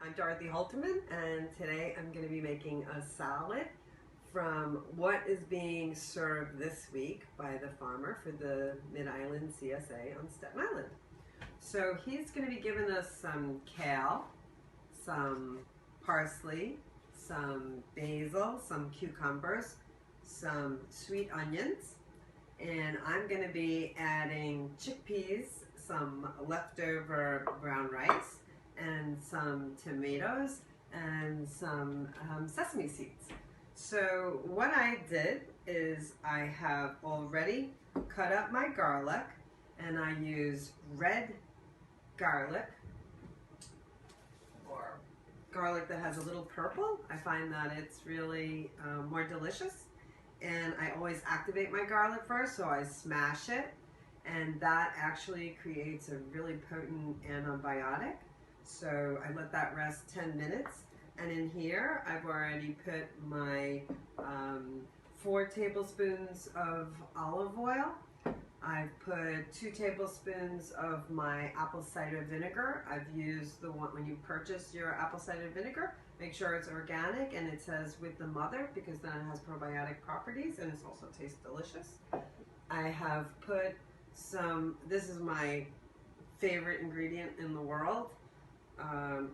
I'm Dorothy Holtermann, and today I'm going to be making a salad from what is being served this week by the farmer for the Mid-Island CSA on Staten Island. So he's going to be giving us some kale, some parsley, some basil, some cucumbers, some sweet onions, and I'm going to be adding chickpeas, some leftover brown rice, and some tomatoes and some sesame seeds. So what I did is I have already cut up my garlic, and I use red garlic or garlic that has a little purple. I find that it's really more delicious, and I always activate my garlic first, so I smash it, and that actually creates a really potent antibiotic. So I let that rest 10 minutes. And in here, I've already put my 4 tablespoons of olive oil. I've put 2 tablespoons of my apple cider vinegar. I've used the one when you purchase your apple cider vinegar, make sure it's organic and it says with the mother, because then it has probiotic properties and it also tastes delicious. I have put some, this is my favorite ingredient in the world,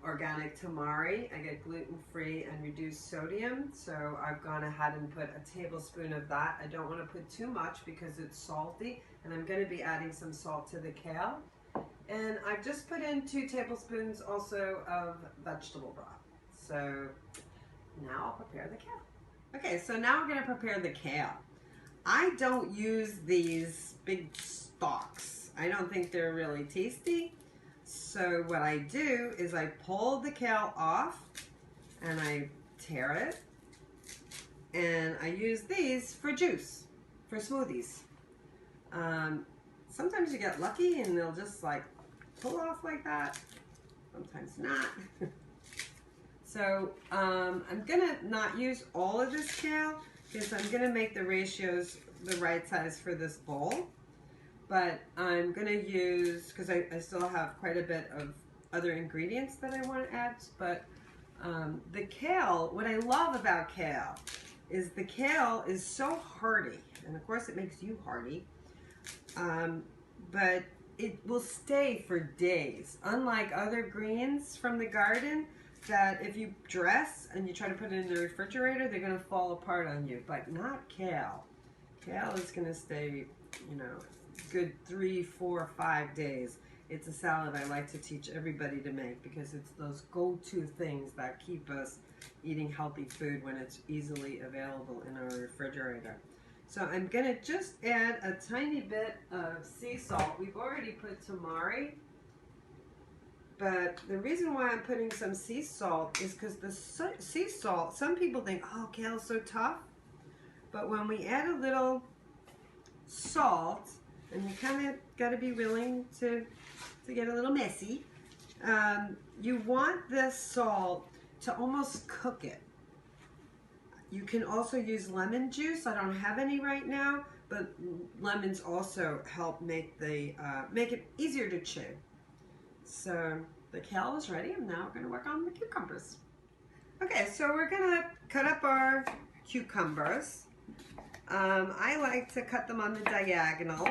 organic tamari. I get gluten-free and reduced sodium, so I've gone ahead and put a tablespoon of that. I don't want to put too much because it's salty, and I'm going to be adding some salt to the kale. And I've just put in 2 tablespoons also of vegetable broth. So now I'll prepare the kale. Okay, so now we're going to prepare the kale. I don't use these big stalks. I don't think they're really tasty. So what I do is I pull the kale off and I tear it, and I use these for juice, for smoothies. Sometimes you get lucky and they'll just like pull off like that, sometimes not. So I'm gonna not use all of this kale because I'm gonna make the ratios the right size for this bowl. But I'm going to use, because I still have quite a bit of other ingredients that I want to add, but the kale, what I love about kale is the kale is so hearty, and of course it makes you hearty, but it will stay for days. Unlike other greens from the garden that if you dress and you try to put it in the refrigerator, they're going to fall apart on you, but not kale. Kale is going to stay, you know, good 3, 4, 5 days. It's a salad I like to teach everybody to make because it's those go-to things that keep us eating healthy food when it's easily available in our refrigerator. So I'm gonna just add a tiny bit of sea salt. We've already put tamari, but the reason why I'm putting some sea salt is because the sea salt, some people think, oh, kale's so tough, but when we add a little salt, and you kind of got to be willing to get a little messy. You want this salt to almost cook it. You can also use lemon juice. I don't have any right now, but lemons also help make the make it easier to chew. So the kale is ready, and now we're going to work on the cucumbers. Okay, so we're going to cut up our cucumbers. I like to cut them on the diagonal.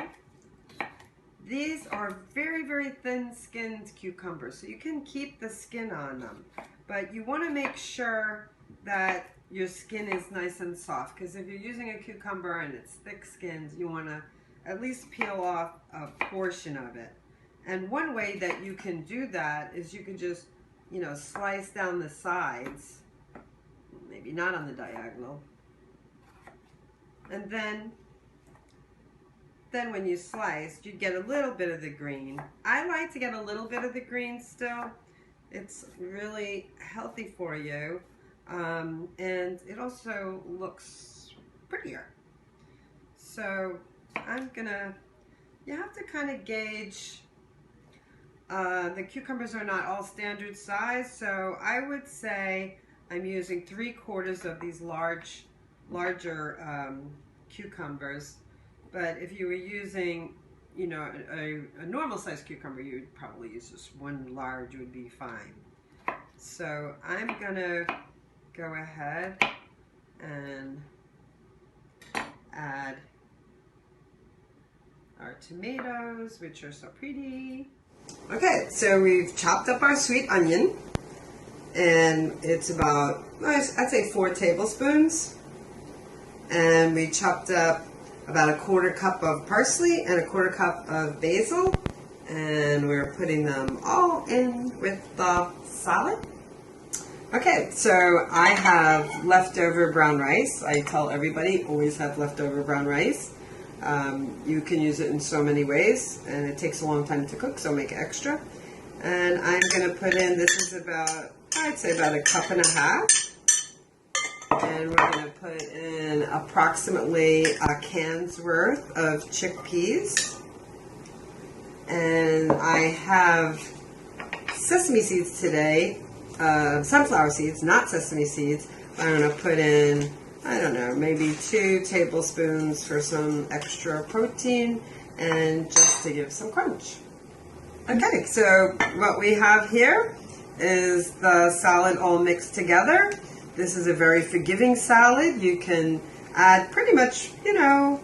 These are very, very thin-skinned cucumbers, so you can keep the skin on them. But you want to make sure that your skin is nice and soft, because if you're using a cucumber and it's thick-skinned, you want to at least peel off a portion of it. And one way that you can do that is you can just, you know, slice down the sides, maybe not on the diagonal, and then when you slice, you get a little bit of the green. I like to get a little bit of the green still. It's really healthy for you, and it also looks prettier. So I'm gonna, you have to kind of gauge, the cucumbers are not all standard size, so I would say I'm using 3/4 of these larger cucumbers. But if you were using, you know, a normal sized cucumber, you would probably use just one large would be fine. So I'm gonna go ahead and add our tomatoes, which are so pretty. Okay, so we've chopped up our sweet onion, and it's about, I'd say 4 tablespoons. And we chopped up about a 1/4 cup of parsley and a 1/4 cup of basil, and we're putting them all in with the salad. Okay, so I have leftover brown rice. I tell everybody, always have leftover brown rice. You can use it in so many ways, and it takes a long time to cook, so make extra. And I'm going to put in, this is about, I'd say about 1.5 cups. And we're going to put in approximately a can's worth of chickpeas. And I have sesame seeds today, sunflower seeds, not sesame seeds. I'm going to put in, I don't know, maybe 2 tablespoons for some extra protein and just to give some crunch. Okay, so what we have here is the salad all mixed together. This is a very forgiving salad. You can add pretty much, you know,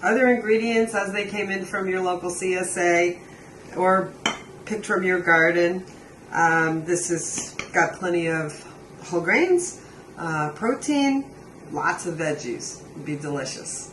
other ingredients as they came in from your local CSA or picked from your garden. This has got plenty of whole grains, protein, lots of veggies. It'd be delicious.